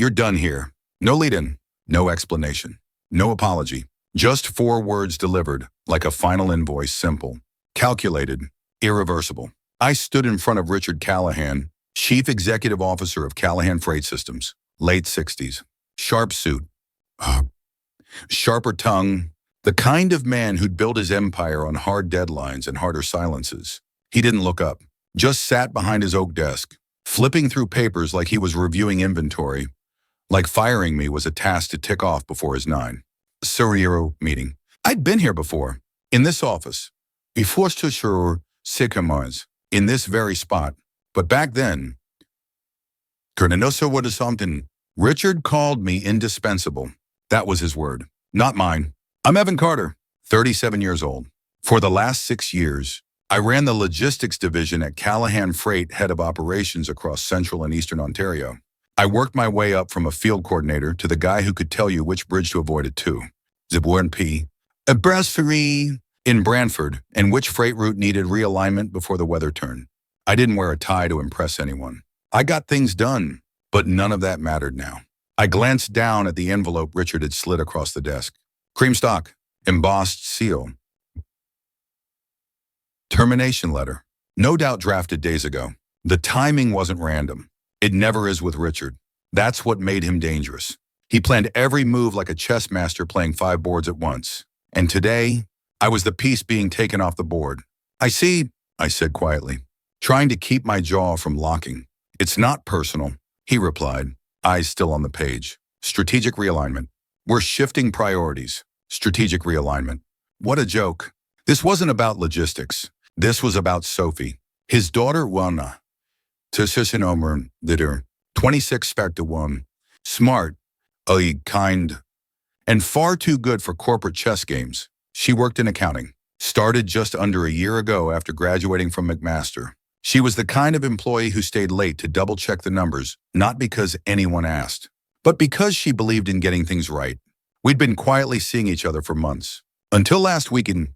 You're done here. No lead-in, no explanation, no apology. Just 4 words delivered, like a final invoice, simple, calculated, irreversible. I stood in front of Richard Callahan, Chief Executive Officer of Callahan Freight Systems, late 60s. Sharp suit, sharper tongue, the kind of man who'd built his empire on hard deadlines and harder silences. He didn't look up, just sat behind his oak desk, flipping through papers like he was reviewing inventory, like firing me was a task to tick off before his 9. Surreal meeting. I'd been here before, in this office, before sure sycamores, in this very spot. But back then, Kernanosa would have something. Richard called me indispensable. That was his word, not mine. I'm Evan Carter, 37 years old. For the last 6 years, I ran the logistics division at Callahan Freight, head of operations across central and eastern Ontario. I worked my way up from a field coordinator to the guy who could tell you which bridge to avoid at 2. Ziborn P. A brasserie in Brantford, and which freight route needed realignment before the weather turned. I didn't wear a tie to impress anyone. I got things done, but none of that mattered now. I glanced down at the envelope Richard had slid across the desk. Cream stock, embossed seal. Termination letter. No doubt drafted days ago. The timing wasn't random. It never is with Richard. That's what made him dangerous. He planned every move like a chess master playing 5 boards at once. And today, I was the piece being taken off the board. I see, I said quietly, trying to keep my jaw from locking. It's not personal, he replied, eyes still on the page. Strategic realignment. We're shifting priorities. Strategic realignment. What a joke. This wasn't about logistics. This was about Sophie. His daughter, Wana. 26 1, smart, kind, and far too good for corporate chess games. She worked in accounting, started just under a year ago after graduating from McMaster. She was the kind of employee who stayed late to double-check the numbers, not because anyone asked, but because she believed in getting things right. We'd been quietly seeing each other for months, until last weekend.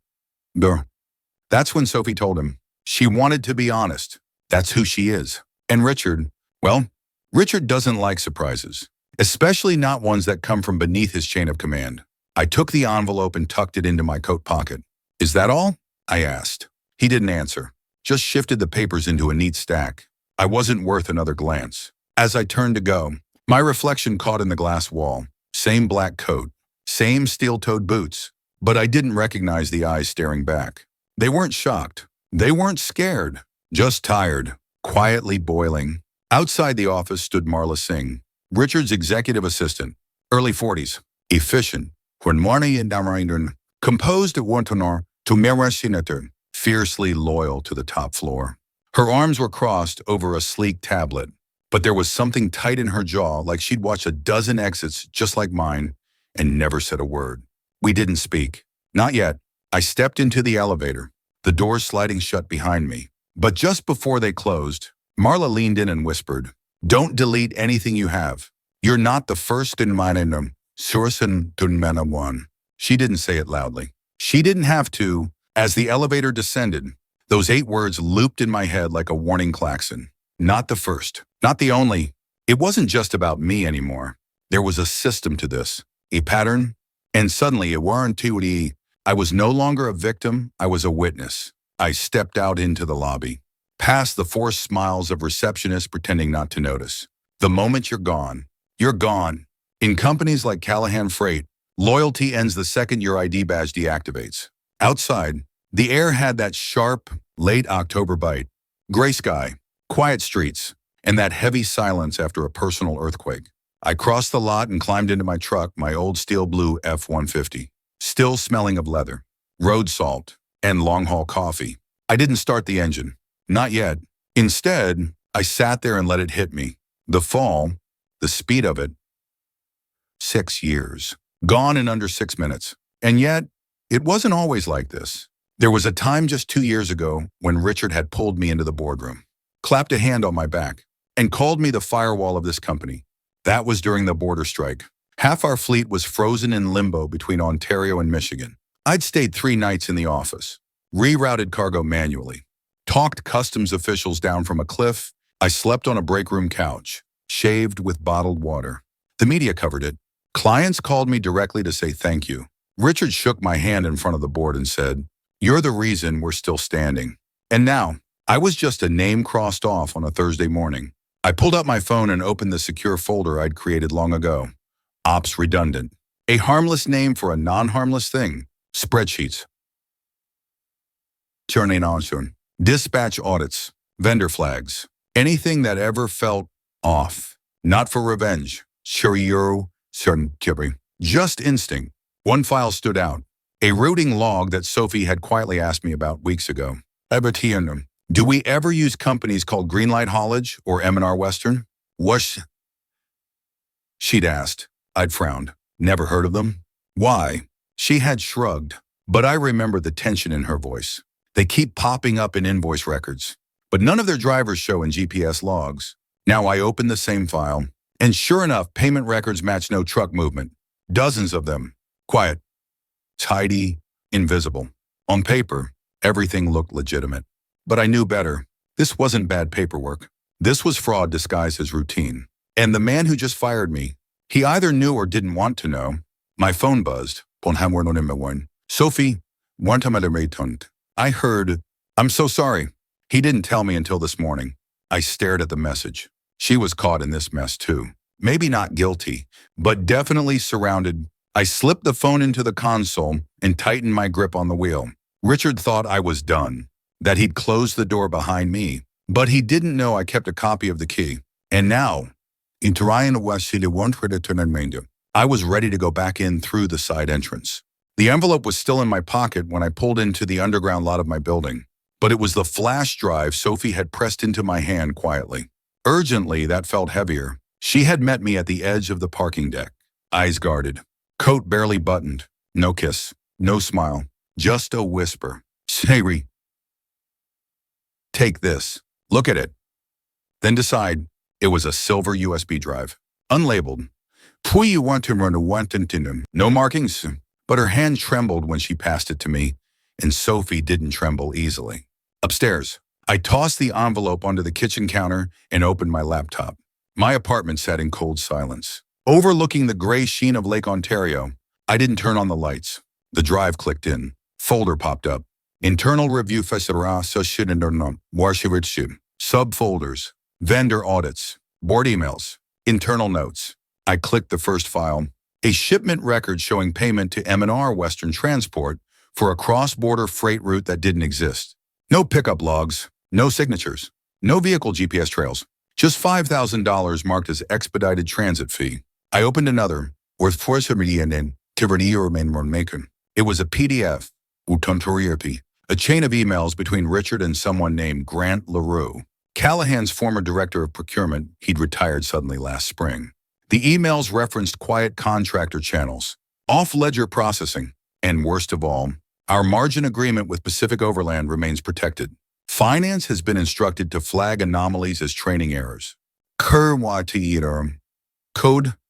That's when Sophie told him she wanted to be honest. That's who she is. And Richard, well, Richard doesn't like surprises, especially not ones that come from beneath his chain of command. I took the envelope and tucked it into my coat pocket. Is that all? I asked. He didn't answer, just shifted the papers into a neat stack. I wasn't worth another glance. As I turned to go, my reflection caught in the glass wall. Same black coat, same steel-toed boots, but I didn't recognize the eyes staring back. They weren't shocked. They weren't scared, just tired, quietly boiling. Outside the office stood Marla Singh, Richard's executive assistant, early 40s, efficient, composed of Wantonar to Merasinator, fiercely loyal to the top floor. Her arms were crossed over a sleek tablet, but there was something tight in her jaw, like she'd watched a dozen exits just like mine and never said a word. We didn't speak. Not yet. I stepped into the elevator, the doors sliding shut behind me. But just before they closed, Marla leaned in and whispered, "Don't delete anything you have. You're not the first in mine Sursen Dunmana one." She didn't say it loudly. She didn't have to. As the elevator descended, those 8 words looped in my head like a warning klaxon. Not the first, not the only. It wasn't just about me anymore. There was a system to this, a pattern, and suddenly it warranty. I was no longer a victim, I was a witness. I stepped out into the lobby, past the forced smiles of receptionists pretending not to notice. The moment you're gone, you're gone. In companies like Callahan Freight, loyalty ends the second your ID badge deactivates. Outside, the air had that sharp, late October bite. Gray sky, quiet streets, and that heavy silence after a personal earthquake. I crossed the lot and climbed into my truck, my old steel blue F-150, still smelling of leather, road salt, and long-haul coffee. I didn't start the engine. Not yet. Instead, I sat there and let it hit me. The fall, the speed of it. 6 years. Gone in under 6 minutes. And yet, it wasn't always like this. There was a time just 2 years ago when Richard had pulled me into the boardroom, clapped a hand on my back, and called me the firewall of this company. That was during the border strike. Half our fleet was frozen in limbo between Ontario and Michigan. I'd stayed 3 nights in the office, rerouted cargo manually, talked customs officials down from a cliff. I slept on a break room couch, shaved with bottled water. The media covered it. Clients called me directly to say thank you. Richard shook my hand in front of the board and said, "You're the reason we're still standing." And now, I was just a name crossed off on a Thursday morning. I pulled out my phone and opened the secure folder I'd created long ago. Ops redundant. A harmless name for a non-harmless thing. Spreadsheets. Turning on soon. Dispatch audits. Vendor flags. Anything that ever felt off. Not for revenge. Shuriyo, certain kibri. Just instinct. One file stood out. A routing log that Sophie had quietly asked me about weeks ago. Ebertianum. Do we ever use companies called Greenlight Haulage or M&R Western? Wush. She'd asked. I'd frowned. Never heard of them? Why? She had shrugged. But I remember the tension in her voice. They keep popping up in invoice records, but none of their drivers show in GPS logs. Now I open the same file, and sure enough, payment records match no truck movement. Dozens of them. Quiet. Tidy. Invisible. On paper, everything looked legitimate. But I knew better. This wasn't bad paperwork. This was fraud disguised as routine. And the man who just fired me, he either knew or didn't want to know. My phone buzzed. Sophie, I heard, "I'm so sorry." He didn't tell me until this morning. I stared at the message. She was caught in this mess too. Maybe not guilty, but definitely surrounded. I slipped the phone into the console and tightened my grip on the wheel. Richard thought I was done, that he'd closed the door behind me, but he didn't know I kept a copy of the key. And now, I was ready to go back in through the side entrance. The envelope was still in my pocket when I pulled into the underground lot of my building, but it was the flash drive Sophie had pressed into my hand quietly. Urgently, that felt heavier. She had met me at the edge of the parking deck, eyes guarded, coat barely buttoned, no kiss, no smile, just a whisper. "Sari, take this. Look at it. Then decide." It was a silver USB drive, unlabeled. "You want to run a wantin', no markings." But her hand trembled when she passed it to me, and Sophie didn't tremble easily. Upstairs, I tossed the envelope onto the kitchen counter and opened my laptop. My apartment sat in cold silence. Overlooking the gray sheen of Lake Ontario, I didn't turn on the lights. The drive clicked in. Folder popped up. Internal review subfolders, vendor audits, board emails, internal notes. I clicked the first file. A shipment record showing payment to M&R Western Transport for a cross-border freight route that didn't exist. No pickup logs, no signatures, no vehicle GPS trails, just $5,000 marked as expedited transit fee. I opened another, it was a PDF, a chain of emails between Richard and someone named Grant LaRue, Callahan's former director of procurement. He'd retired suddenly last spring. The emails referenced quiet contractor channels, off-ledger processing, and worst of all, our margin agreement with Pacific Overland remains protected. Finance has been instructed to flag anomalies as training errors. Code,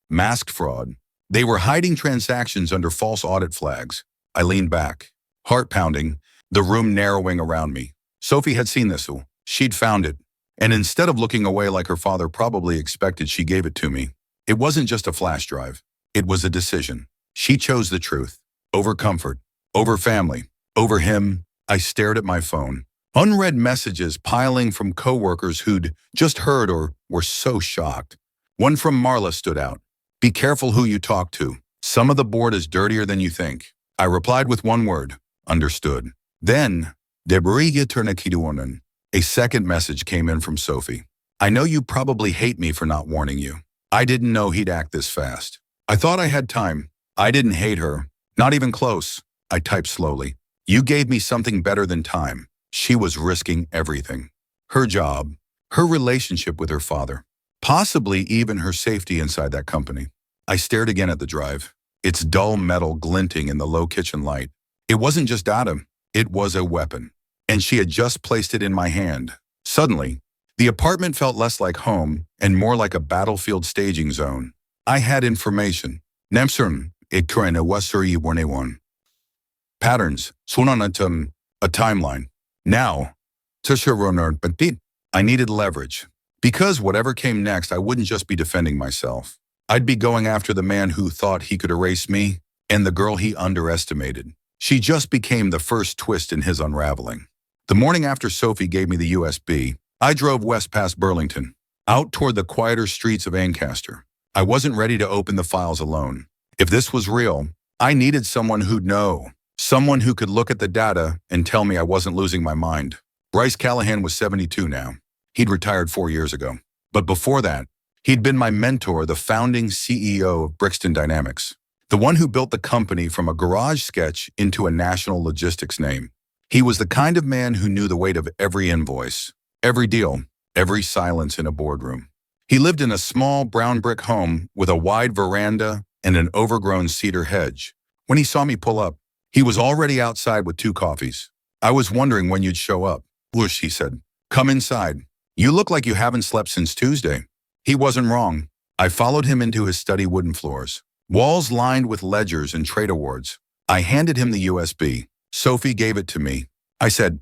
masked fraud. They were hiding transactions under false audit flags. I leaned back, heart pounding, the room narrowing around me. Sophie had seen this. She'd found it. And instead of looking away like her father probably expected, she gave it to me. It wasn't just a flash drive. It was a decision. She chose the truth. Over comfort. Over family. Over him. I stared at my phone. Unread messages piling from coworkers who'd just heard or were so shocked. One from Marla stood out. "Be careful who you talk to. Some of the board is dirtier than you think." I replied with one word. Understood. Then, a second message came in from Sophie. "I know you probably hate me for not warning you." I didn't know he'd act this fast. I thought I had time. I didn't hate her. Not even close. I typed slowly. "You gave me something better than time." She was risking everything. Her job, her relationship with her father, possibly even her safety inside that company. I stared again at the drive, its dull metal glinting in the low kitchen light. It wasn't just data, it was a weapon. And she had just placed it in my hand. Suddenly, the apartment felt less like home and more like a battlefield staging zone. I had information. Patterns, a timeline. Now, I needed leverage. Because whatever came next, I wouldn't just be defending myself. I'd be going after the man who thought he could erase me and the girl he underestimated. She just became the first twist in his unraveling. The morning after Sophie gave me the USB, I drove west past Burlington, out toward the quieter streets of Ancaster. I wasn't ready to open the files alone. If this was real, I needed someone who'd know, someone who could look at the data and tell me I wasn't losing my mind. Bryce Callahan was 72 now. He'd retired 4 years ago. But before that, he'd been my mentor, the founding CEO of Brixton Dynamics, the one who built the company from a garage sketch into a national logistics name. He was the kind of man who knew the weight of every invoice, every deal, every silence in a boardroom. He lived in a small brown brick home with a wide veranda and an overgrown cedar hedge. When he saw me pull up, he was already outside with 2 coffees. "I was wondering when you'd show up." "Whoosh," he said. "Come inside. You look like you haven't slept since Tuesday." He wasn't wrong. I followed him into his study wooden floors, walls lined with ledgers and trade awards. I handed him the USB. Sophie gave it to me. I said,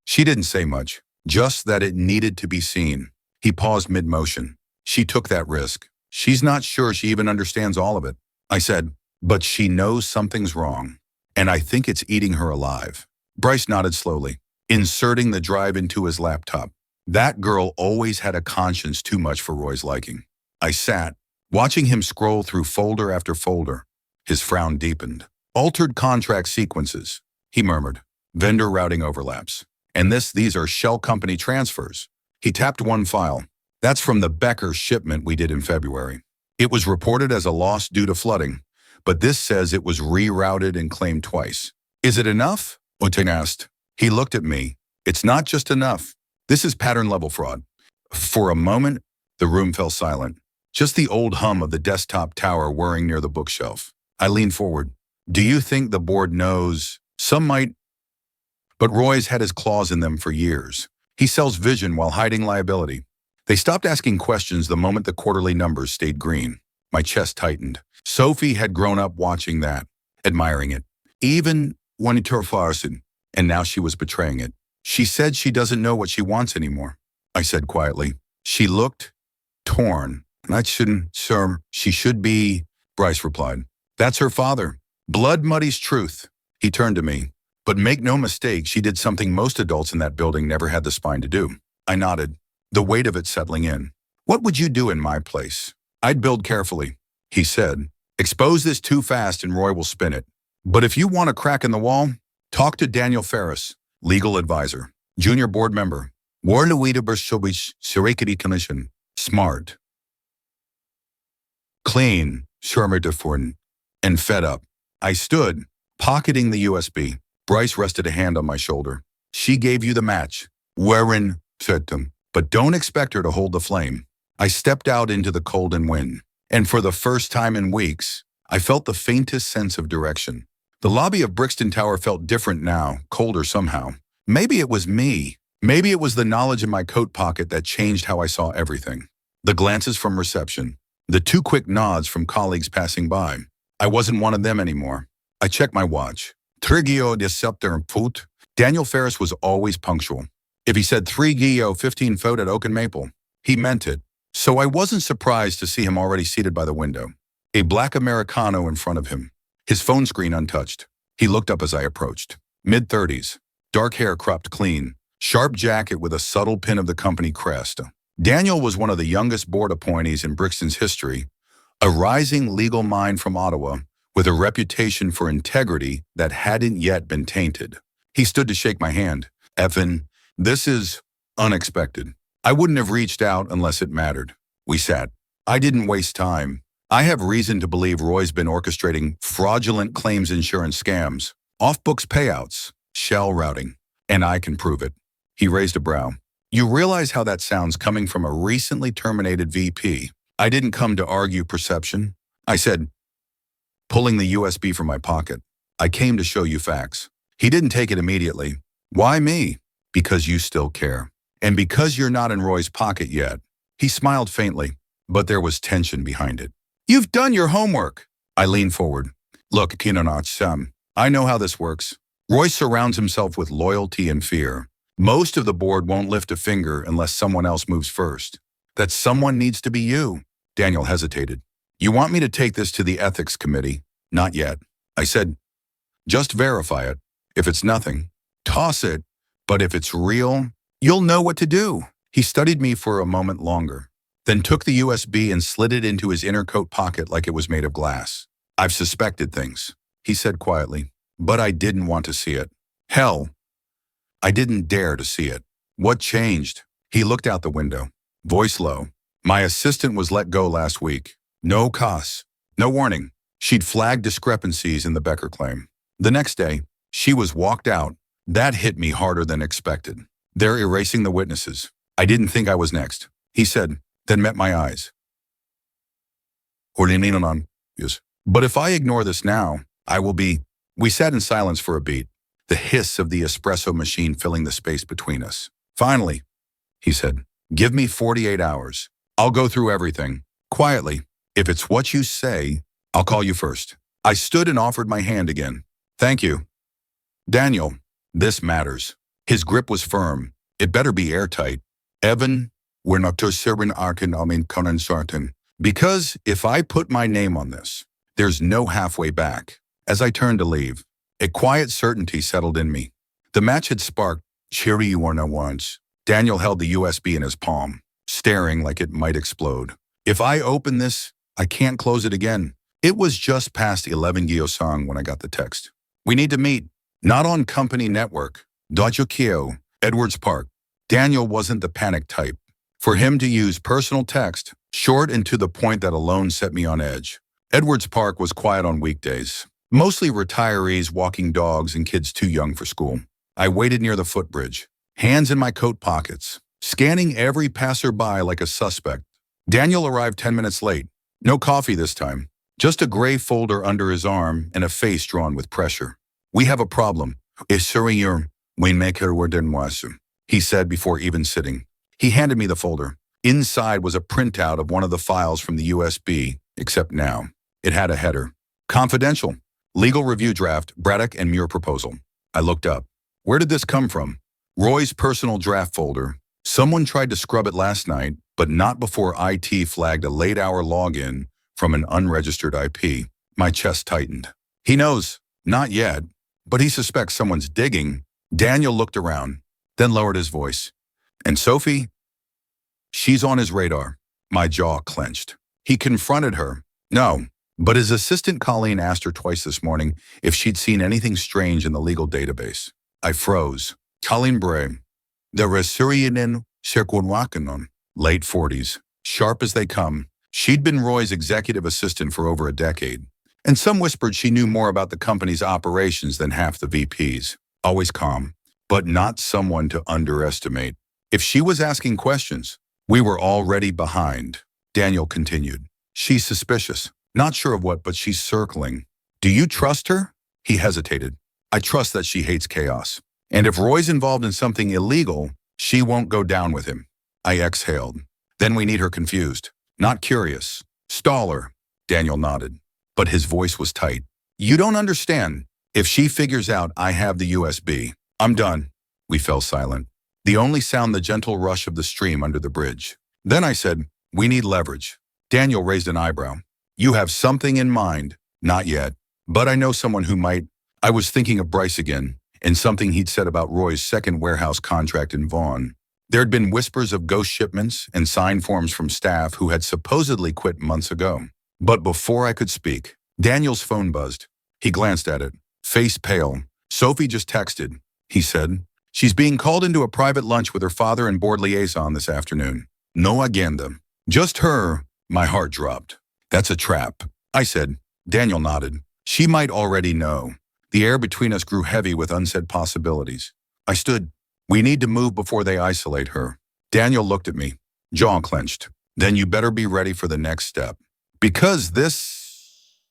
she didn't say much, just that it needed to be seen. He paused mid-motion. "She took that risk. She's not sure she even understands all of it." I said, "But she knows something's wrong, and I think it's eating her alive." Bryce nodded slowly, inserting the drive into his laptop. That girl always had a conscience too much for Roy's liking. I sat, watching him scroll through folder after folder. His frown deepened. "Altered contract sequences," he murmured. "Vendor routing overlaps. And these are shell company transfers." He tapped one file. "That's from the Becker shipment we did in February. It was reported as a loss due to flooding, but this says it was rerouted and claimed twice." "Is it enough?" Oting asked. He looked at me. "It's not just enough. This is pattern-level fraud." For a moment, the room fell silent. Just the old hum of the desktop tower whirring near the bookshelf. I leaned forward. "Do you think the board knows? Some might, but Roy's had his claws in them for years. He sells vision while hiding liability." They stopped asking questions the moment the quarterly numbers stayed green. My chest tightened. Sophie had grown up watching that, admiring it, even when it torfarsen, and now she was betraying it. "She said she doesn't know what she wants anymore," I said quietly. "She looked torn. And I shouldn't, sir. She should be," Bryce replied. "That's her father. Blood muddies truth." He turned to me. "But make no mistake, she did something most adults in that building never had the spine to do." I nodded, the weight of it settling in. "What would you do in my place?" "I'd build carefully," he said. "Expose this too fast and Roy will spin it. But if you want a crack in the wall, talk to Daniel Ferris, legal advisor, junior board member. Commission. Smart. Clean, Schermerdeforn, and fed up." I stood, pocketing the USB. Bryce rested a hand on my shoulder. "She gave you the match." "Wherein," said him, "but don't expect her to hold the flame." I stepped out into the cold and wind, and for the first time in weeks, I felt the faintest sense of direction. The lobby of Brixton Tower felt different now, colder somehow. Maybe it was me. Maybe it was the knowledge in my coat pocket that changed how I saw everything. The glances from reception, the 2 quick nods from colleagues passing by. I wasn't one of them anymore. I checked my watch. Trigio de Septer Foot. Daniel Ferris was always punctual. If he said 3 Gio 15 foot at Oak and Maple, he meant it. So I wasn't surprised to see him already seated by the window. A black Americano in front of him, his phone screen untouched. He looked up as I approached. Mid-30s, dark hair cropped clean, sharp jacket with a subtle pin of the company crest. Daniel was one of the youngest board appointees in Brixton's history, a rising legal mind from Ottawa with a reputation for integrity that hadn't yet been tainted. He stood to shake my hand. "Effin, this is unexpected. I wouldn't have reached out unless it mattered." We sat. I didn't waste time. I have reason to believe Roy's been orchestrating fraudulent claims insurance scams, off-books payouts, shell routing, and I can prove it. He raised a brow. "You realize how that sounds coming from a recently terminated VP. I didn't come to argue perception," I said, pulling the USB from my pocket. "I came to show you facts." He didn't take it immediately. "Why me?" "Because you still care. And because you're not in Roy's pocket yet." He smiled faintly, but there was tension behind it. "You've done your homework." I leaned forward. "Look, Kinonach-sam, I know how this works. Roy surrounds himself with loyalty and fear. Most of the board won't lift a finger unless someone else moves first. That someone needs to be you." Daniel hesitated. You want me to take this to the ethics committee? Not yet. I said, just verify it. If it's nothing, toss it. But if it's real, you'll know what to do. He studied me for a moment longer, then took the USB and slid it into his inner coat pocket like it was made of glass. I've suspected things, he said quietly, but I didn't want to see it. Hell, I didn't dare to see it. What changed? He looked out the window, voice low. My assistant was let go last week. No cause, no warning. She'd flagged discrepancies in the Becker claim. The next day, she was walked out. That hit me harder than expected. They're erasing the witnesses. I didn't think I was next, he said, then met my eyes. Yes. But if I ignore this now, I will be. We sat in silence for a beat, the hiss of the espresso machine filling the space between us. Finally, he said, give me 48 hours. I'll go through everything. Quietly. If it's what you say, I'll call you first. I stood and offered my hand again. Thank you. Daniel, this matters. His grip was firm. It better be airtight. Evan, we're not to serving Arkin Conan Sartin. Because if I put my name on this, there's no halfway back. As I turned to leave, a quiet certainty settled in me. The match had sparked. Cheery you are no once. Daniel held the USB in his palm, staring like it might explode. If I open this, I can't close it again. It was just past 11 Gyo-sang when I got the text. We need to meet. Not on company network. Dojokyo, Edwards Park. Daniel wasn't the panic type. For him to use personal text, short and to the point that alone set me on edge. Edwards Park was quiet on weekdays. Mostly retirees walking dogs and kids too young for school. I waited near the footbridge, hands in my coat pockets, scanning every passerby like a suspect. Daniel arrived 10 minutes late. No coffee this time. Just a gray folder under his arm and a face drawn with pressure. We have a problem. He said before even sitting. He handed me the folder. Inside was a printout of one of the files from the USB, except now. It had a header. Confidential. Legal review draft, Braddock and Muir proposal. I looked up. Where did this come from? Roy's personal draft folder. Someone tried to scrub it last night, but not before IT flagged a late-hour login from an unregistered IP. My chest tightened. He knows. Not yet. But he suspects someone's digging. Daniel looked around, then lowered his voice. And Sophie? She's on his radar. My jaw clenched. He confronted her. No. But his assistant Colleen asked her twice this morning if she'd seen anything strange in the legal database. I froze. Colleen Bray. The Resurianin Serkunwakanon. Late 40s. Sharp as they come. She'd been Roy's executive assistant for over a decade. And some whispered she knew more about the company's operations than half the VPs. Always calm. But not someone to underestimate. If she was asking questions, we were already behind. Daniel continued. She's suspicious. Not sure of what, but she's circling. Do you trust her? He hesitated. I trust that she hates chaos. And if Roy's involved in something illegal, she won't go down with him. I exhaled. Then we need her confused. Not curious. Stall her. Daniel nodded. But his voice was tight. You don't understand. If she figures out I have the USB, I'm done. We fell silent. The only sound the gentle rush of the stream under the bridge. Then I said, we need leverage. Daniel raised an eyebrow. You have something in mind. Not yet. But I know someone who might. I was thinking of Bryce again, and something he'd said about Roy's second warehouse contract in Vaughan. There'd been whispers of ghost shipments and signed forms from staff who had supposedly quit months ago. But before I could speak, Daniel's phone buzzed. He glanced at it, face pale. Sophie just texted, he said. She's being called into a private lunch with her father and board liaison this afternoon. No agenda. Just her. My heart dropped. That's a trap, I said. Daniel nodded. She might already know. The air between us grew heavy with unsaid possibilities. I stood. We need to move before they isolate her. Daniel looked at me, jaw clenched. Then you better be ready for the next step. Because this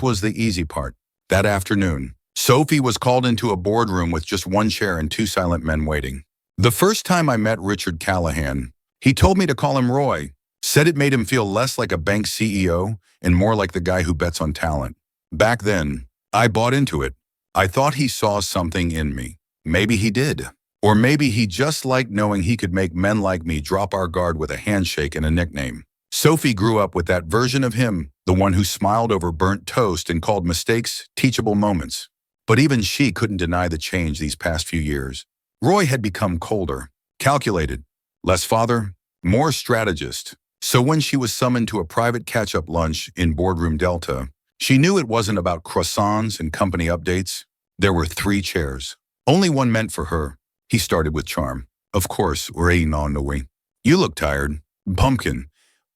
was the easy part. That afternoon, Sophie was called into a boardroom with just one chair and two silent men waiting. The first time I met Richard Callahan, he told me to call him Roy, said it made him feel less like a bank CEO and more like the guy who bets on talent. Back then, I bought into it. I thought he saw something in me. Maybe he did. Or maybe he just liked knowing he could make men like me drop our guard with a handshake and a nickname. Sophie grew up with that version of him, the one who smiled over burnt toast and called mistakes teachable moments. But even she couldn't deny the change these past few years. Roy had become colder, calculated, less father, more strategist. So when she was summoned to a private catch-up lunch in Boardroom Delta, she knew it wasn't about croissants and company updates. There were 3 chairs. Only one meant for her. He started with charm. Of course, way. You look tired. Pumpkin.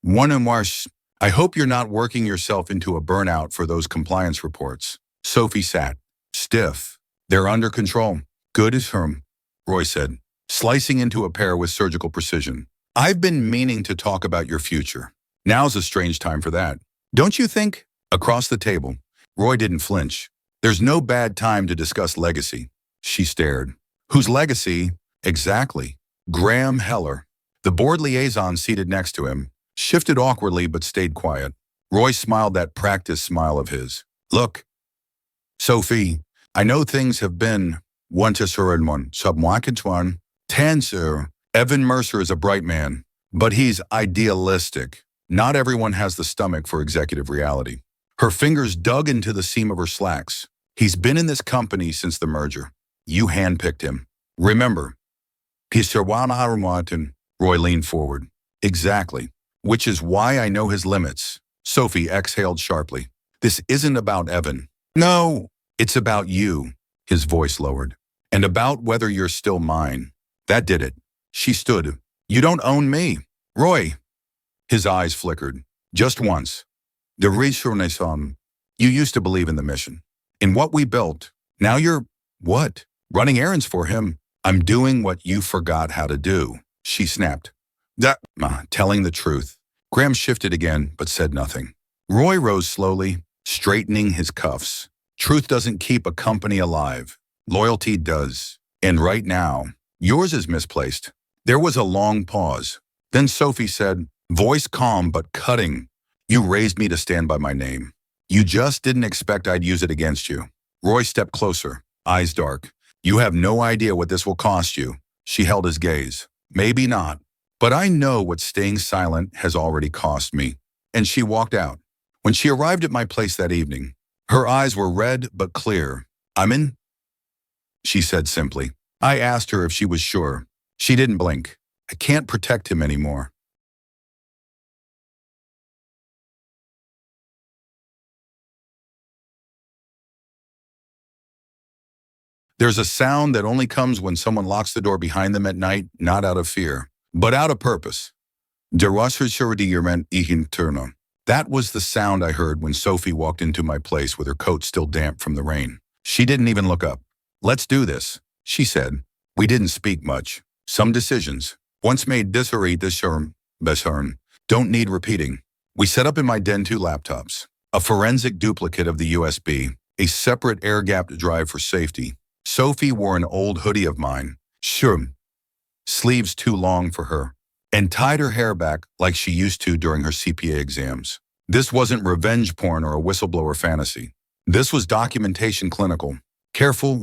One and wash. I hope you're not working yourself into a burnout for those compliance reports. Sophie sat, stiff. They're under control. Good as herm, Roy said, slicing into a pear with surgical precision. I've been meaning to talk about your future. Now's a strange time for that. Don't you think? Across the table, Roy didn't flinch. There's no bad time to discuss legacy. She stared. Whose legacy? Exactly. Graham Heller. The board liaison seated next to him shifted awkwardly but stayed quiet. Roy smiled that practiced smile of his. Look, Sophie, I know things have been one to one, subwakitwan, Tanser. Evan Mercer is a bright man, but he's idealistic. Not everyone has the stomach for executive reality. Her fingers dug into the seam of her slacks. He's been in this company since the merger. You handpicked him. Remember, he's Sirwan. Roy leaned forward. Exactly. Which is why I know his limits. Sophie exhaled sharply. This isn't about Evan. No, it's about you. His voice lowered. And about whether you're still mine. That did it. She stood. You don't own me. Roy. His eyes flickered. Just once. The reason you used to believe in the mission. In what we built. Now you're, what? Running errands for him. I'm doing what you forgot how to do. She snapped. Telling the truth. Graham shifted again, but said nothing. Roy rose slowly, straightening his cuffs. Truth doesn't keep a company alive. Loyalty does. And right now, yours is misplaced. There was a long pause. Then Sophie said, voice calm but cutting, you raised me to stand by my name. You just didn't expect I'd use it against you. Roy stepped closer, eyes dark. You have no idea what this will cost you. She held his gaze. Maybe not. But I know what staying silent has already cost me. And she walked out. When she arrived at my place that evening, her eyes were red but clear. I'm in, she said simply. I asked her if she was sure. She didn't blink. I can't protect him anymore. There's a sound that only comes when someone locks the door behind them at night, not out of fear, but out of purpose. That was the sound I heard when Sophie walked into my place with her coat still damp from the rain. She didn't even look up. Let's do this, she said. We didn't speak much. Some decisions, once made besharn, don't need repeating. We set up in my den 2 laptops, a forensic duplicate of the USB, a separate air-gapped drive for safety. Sophie wore an old hoodie of mine, sleeves too long for her, and tied her hair back like she used to during her CPA exams. This wasn't revenge porn or a whistleblower fantasy. This was documentation clinical, careful,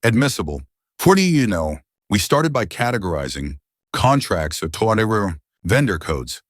admissible. What do you know? We started by categorizing contracts or vendor codes,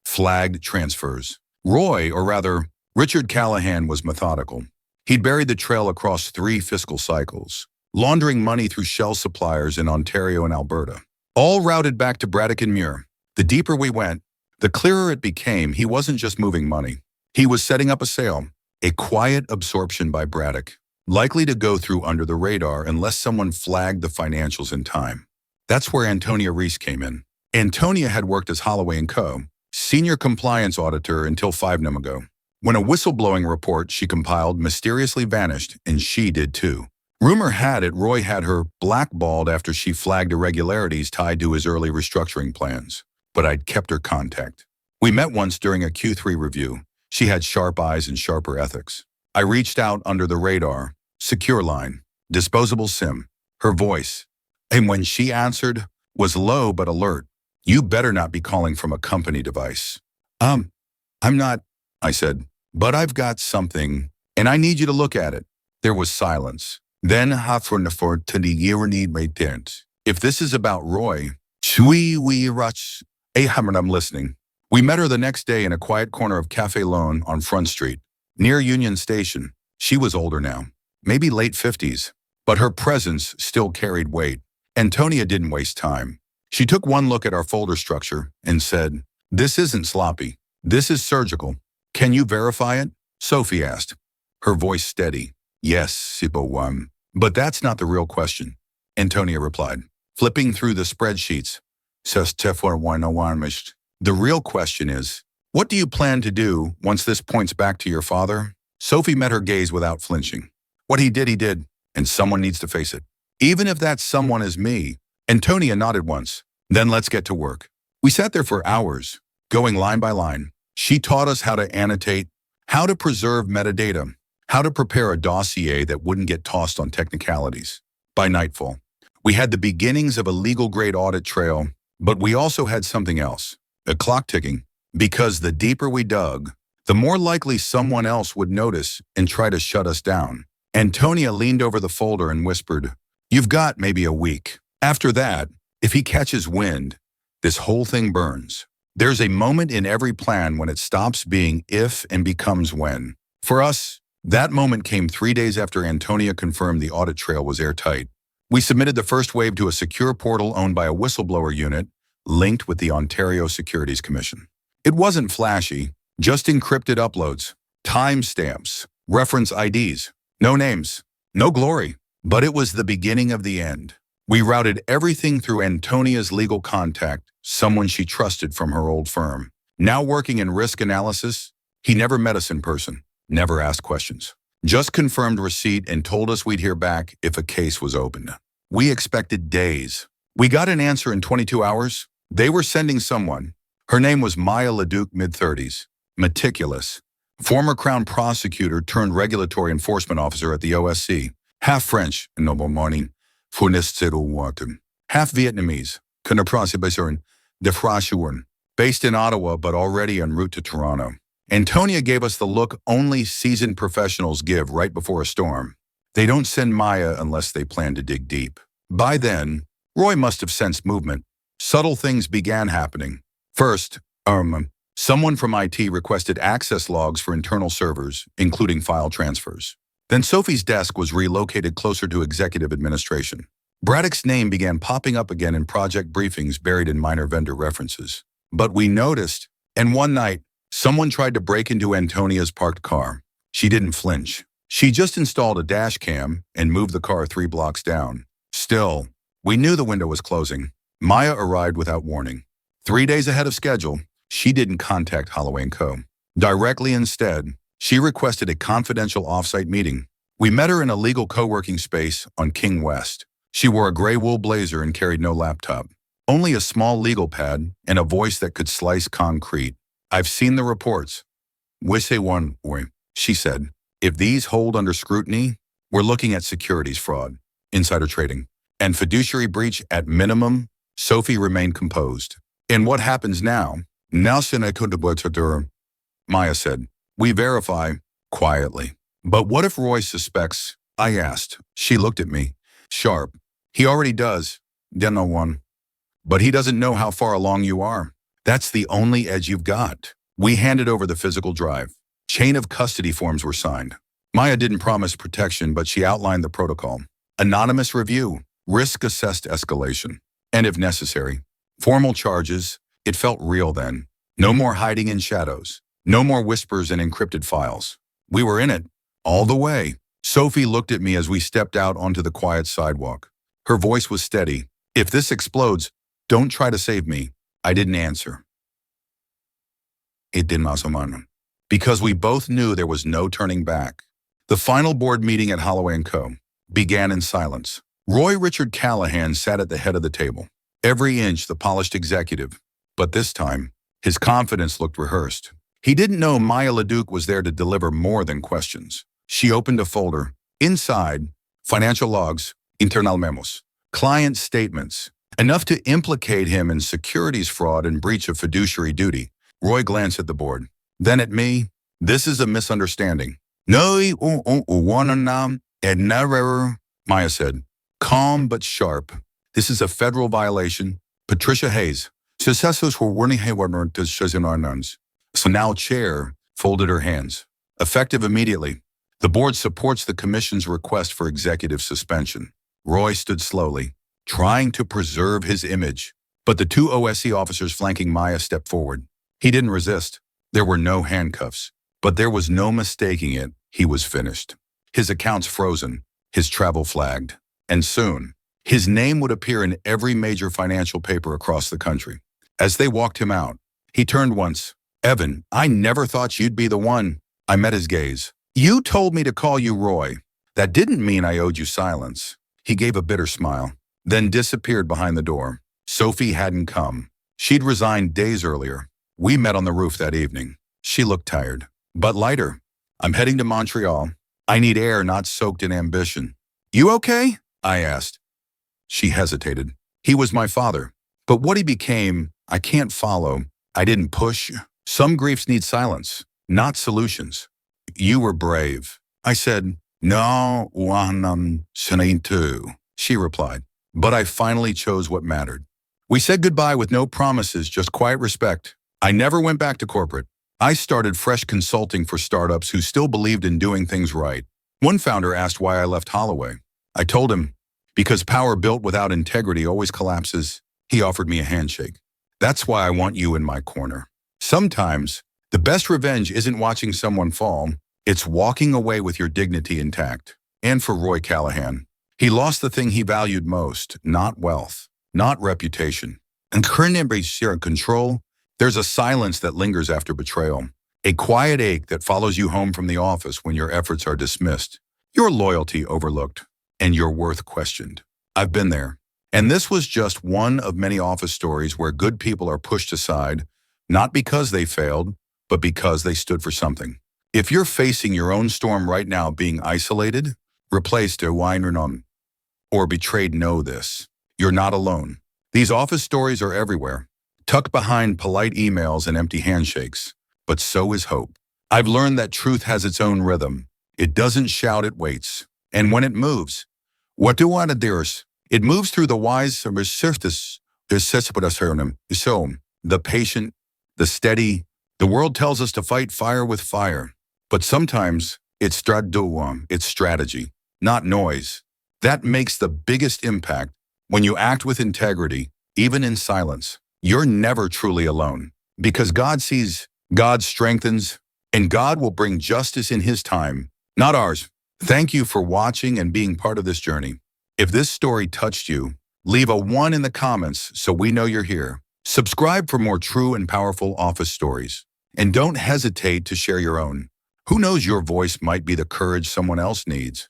flagged transfers. Roy, or rather, Richard Callahan, was methodical. He'd buried the trail across 3 fiscal cycles, laundering money through shell suppliers in Ontario and Alberta, all routed back to Braddock and Muir. The deeper we went, the clearer it became he wasn't just moving money. He was setting up a sale, a quiet absorption by Braddock, likely to go through under the radar unless someone flagged the financials in time. That's where Antonia Reese came in. Antonia had worked as Holloway & Co., senior compliance auditor until 5 years ago. When a whistleblowing report she compiled mysteriously vanished, and she did too. Rumor had it Roy had her blackballed after she flagged irregularities tied to his early restructuring plans. But I'd kept her contact. We met once during a Q3 review. She had sharp eyes and sharper ethics. I reached out under the radar, secure line, disposable SIM, her voice. And when she answered, was low but alert. You better not be calling from a company device. I'm not, I said, but I've got something, and I need you to look at it. There was silence. Then if this is about Roy, we rush, I'm listening. We met her the next day in a quiet corner of Café Lone on Front Street, near Union Station. She was older now, maybe late 50s, but her presence still carried weight. Antonia didn't waste time. She took one look at our folder structure and said, "This isn't sloppy. This is surgical. Can you verify it?" Sophie asked, her voice steady. "Yes, Sipo. But that's not the real question," Antonia replied, flipping through the spreadsheets. The real question is, what do you plan to do once this points back to your father? Sophie met her gaze without flinching. What he did, and someone needs to face it. Even if that someone is me. Antonia nodded once. Then let's get to work. We sat there for hours, going line by line. She taught us how to annotate, how to preserve metadata, how to prepare a dossier that wouldn't get tossed on technicalities. By nightfall, we had the beginnings of a legal-grade audit trail, but we also had something else, a clock ticking, because the deeper we dug, the more likely someone else would notice and try to shut us down. Antonia leaned over the folder and whispered, "You've got maybe a week. After that, if he catches wind, this whole thing burns." There's a moment in every plan when it stops being if and becomes when. For us, that moment came 3 days after Antonia confirmed the audit trail was airtight. We submitted the first wave to a secure portal owned by a whistleblower unit linked with the Ontario Securities Commission. It wasn't flashy, just encrypted uploads, timestamps, reference IDs, no names, no glory. But it was the beginning of the end. We routed everything through Antonia's legal contact, someone she trusted from her old firm. Now working in risk analysis, he never met us in person, never asked questions. Just confirmed receipt and told us we'd hear back if a case was opened. We expected days. We got an answer in 22 hours. They were sending someone. Her name was Maya Leduc, mid-30s, meticulous, former Crown prosecutor turned regulatory enforcement officer at the OSC, half French, noble morning, half Vietnamese, based in Ottawa but already en route to Toronto. Antonia gave us the look only seasoned professionals give right before a storm. They don't send Maya unless they plan to dig deep. By then, Roy must have sensed movement. Subtle things began happening. First, someone from IT requested access logs for internal servers, including file transfers. Then Sophie's desk was relocated closer to executive administration. Braddock's name began popping up again in project briefings buried in minor vendor references. But we noticed, and one night, someone tried to break into Antonia's parked car. She didn't flinch. She just installed a dash cam and moved the car 3 blocks down. Still, we knew the window was closing. Maya arrived without warning. 3 days ahead of schedule, she didn't contact Holloway & Co. Directly instead, she requested a confidential off-site meeting. We met her in a legal co-working space on King West. She wore a gray wool blazer and carried no laptop. Only a small legal pad and a voice that could slice concrete. "I've seen the reports." She said. "If these hold under scrutiny, we're looking at securities fraud, insider trading, and fiduciary breach at minimum." Sophie remained composed. "And what happens now?" Maya said. "We verify, quietly." "But what if Roy suspects?" I asked. She looked at me, sharp. "He already does. Then no one. But he doesn't know how far along you are. That's the only edge you've got." We handed over the physical drive. Chain of custody forms were signed. Maya didn't promise protection, but she outlined the protocol. Anonymous review, risk-assessed escalation, and if necessary, formal charges. It felt real then. No more hiding in shadows. No more whispers and encrypted files. We were in it, all the way. Sophie looked at me as we stepped out onto the quiet sidewalk. Her voice was steady. "If this explodes, don't try to save me." I didn't answer. It didn't, because we both knew there was no turning back. The final board meeting at Holloway & Co. began in silence. Roy Richard Callahan sat at the head of the table, every inch the polished executive. But this time, his confidence looked rehearsed. He didn't know Maya Leduc was there to deliver more than questions. She opened a folder. Inside, financial logs, internal memos, client statements, enough to implicate him in securities fraud and breach of fiduciary duty. Roy glanced at the board, then at me. "This is a misunderstanding." "No, Maya said, calm but sharp. "This is a federal violation. Patricia Hayes, Successos were warning Hayward to Shazinarnans. So now Chair folded her hands. Effective immediately. The board supports the commission's request for executive suspension. Roy stood slowly, trying to preserve his image. But the two OSC officers flanking Maya stepped forward. He didn't resist. There were no handcuffs. But there was no mistaking it. He was finished. His accounts frozen, his travel flagged. And soon, his name would appear in every major financial paper across the country. As they walked him out, he turned once. Evan, I never thought you'd be the one. I met his gaze. You told me to call you Roy. That didn't mean I owed you silence. He gave a bitter smile, then disappeared behind the door. Sophie hadn't come. She'd resigned days earlier. We met on the roof that evening. She looked tired, but lighter. I'm heading to Montreal. I need air not soaked in ambition. You okay? I asked. She hesitated. He was my father. But what he became, I can't follow. I didn't push. Some griefs need silence, not solutions. You were brave. I said, no, too. She replied. But I finally chose what mattered. We said goodbye with no promises, just quiet respect. I never went back to corporate. I started fresh consulting for startups who still believed in doing things right. One founder asked why I left Holloway. I told him, because power built without integrity always collapses. He offered me a handshake. That's why I want you in my corner. Sometimes, the best revenge isn't watching someone fall. It's walking away with your dignity intact. And for Roy Callahan, he lost the thing he valued most, not wealth, not reputation. And control, there's a silence that lingers after betrayal, a quiet ache that follows you home from the office when your efforts are dismissed, your loyalty overlooked, and your worth questioned. I've been there. And this was just one of many office stories where good people are pushed aside, not because they failed, but because they stood for something. If you're facing your own storm right now, being isolated, replaced a Weinernon, or betrayed, know this. You're not alone. These office stories are everywhere, tucked behind polite emails and empty handshakes. But so is hope. I've learned that truth has its own rhythm. It doesn't shout, it waits. And when it moves, what do I do? It moves through the wise surface, the patient, the steady. The world tells us to fight fire with fire. But sometimes it's strategy, not noise. That makes the biggest impact. When you act with integrity, even in silence, you're never truly alone. Because God sees, God strengthens, and God will bring justice in His time, not ours. Thank you for watching and being part of this journey. If this story touched you, leave a 1 in the comments so we know you're here. Subscribe for more true and powerful office stories. And don't hesitate to share your own. Who knows, your voice might be the courage someone else needs.